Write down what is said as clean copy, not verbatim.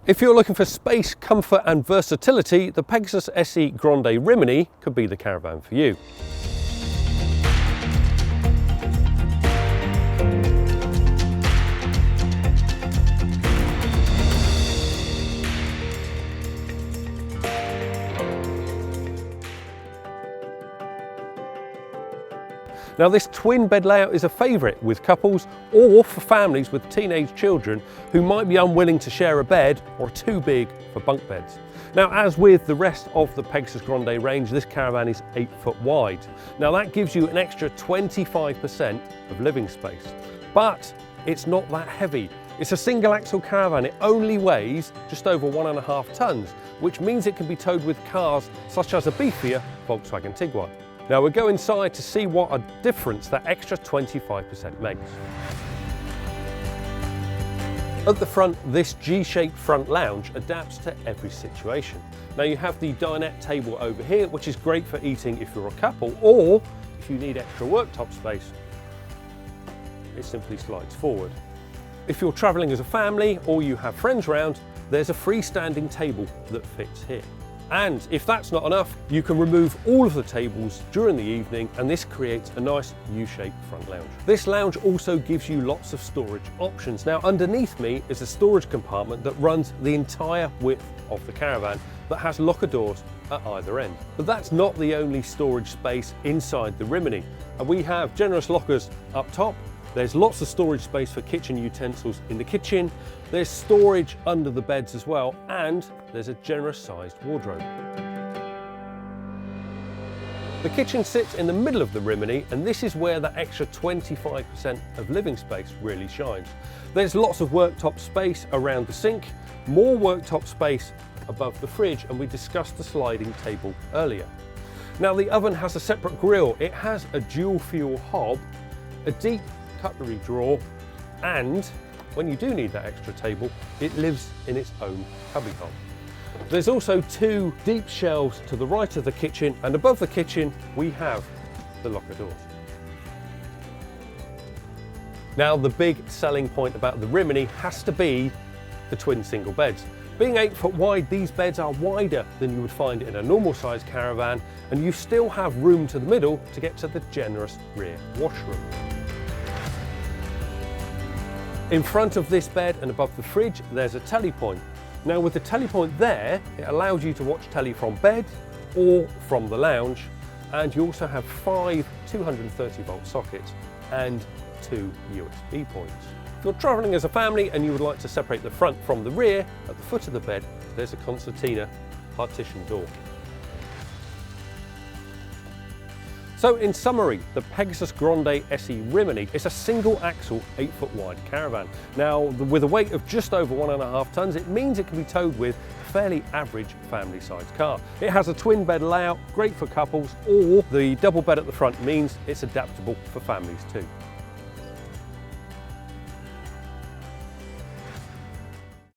If you're looking for space, comfort and versatility, the Pegasus 𝗚𝗃 Grande Rimini could be the caravan for you. Now this twin bed layout is a favourite with couples or for families with teenage children who might be unwilling to share a bed or too big for bunk beds. Now as with the rest of the Pegasus Grande range, this caravan is 8 foot wide. Now that gives you an extra 25% of living space, but it's not that heavy. It's a single axle caravan. It only weighs just over 1.5 tons, which means it can be towed with cars such as a beefier Volkswagen Tiguan. Now we'll go inside to see what a difference that extra 25% makes. At the front, this G-shaped front lounge adapts to every situation. Now you have the dinette table over here, which is great for eating if you're a couple, or if you need extra worktop space, it simply slides forward. If you're traveling as a family or you have friends around, there's a freestanding table that fits here. And if that's not enough, you can remove all of the tables during the evening and this creates a nice U-shaped front lounge. This lounge also gives you lots of storage options. Now underneath me is a storage compartment that runs the entire width of the caravan that has locker doors at either end. But that's not the only storage space inside the Rimini. And we have generous lockers up top. There's lots of storage space for kitchen utensils in the kitchen. There's storage under the beds as well, and there's a generous sized wardrobe. The kitchen sits in the middle of the Rimini, and this is where that extra 25% of living space really shines. There's lots of worktop space around the sink, more worktop space above the fridge, and we discussed the sliding table earlier. Now the oven has a separate grill. It has a dual fuel hob, a deep cutlery drawer, and when you do need that extra table, it lives in its own cubbyhole. There's also 2 deep shelves to the right of the kitchen, and above the kitchen we have the locker doors. Now the big selling point about the Rimini has to be the twin single beds. Being 8 foot wide, these beds are wider than you would find in a normal size caravan, and you still have room to the middle to get to the generous rear washroom. In front of this bed and above the fridge, there's a telly point. Now with the telly point there, it allows you to watch telly from bed or from the lounge, and you also have 5 230 volt sockets and 2 USB points. If you're traveling as a family and you would like to separate the front from the rear, at the foot of the bed, there's a concertina partition door. So in summary, the Pegasus Grande 𝗚𝗃 Rimini is a single axle 8 foot wide caravan. Now with a weight of just over 1.5 tons, it means it can be towed with a fairly average family sized car. It has a twin bed layout, great for couples, or the double bed at the front means it's adaptable for families too.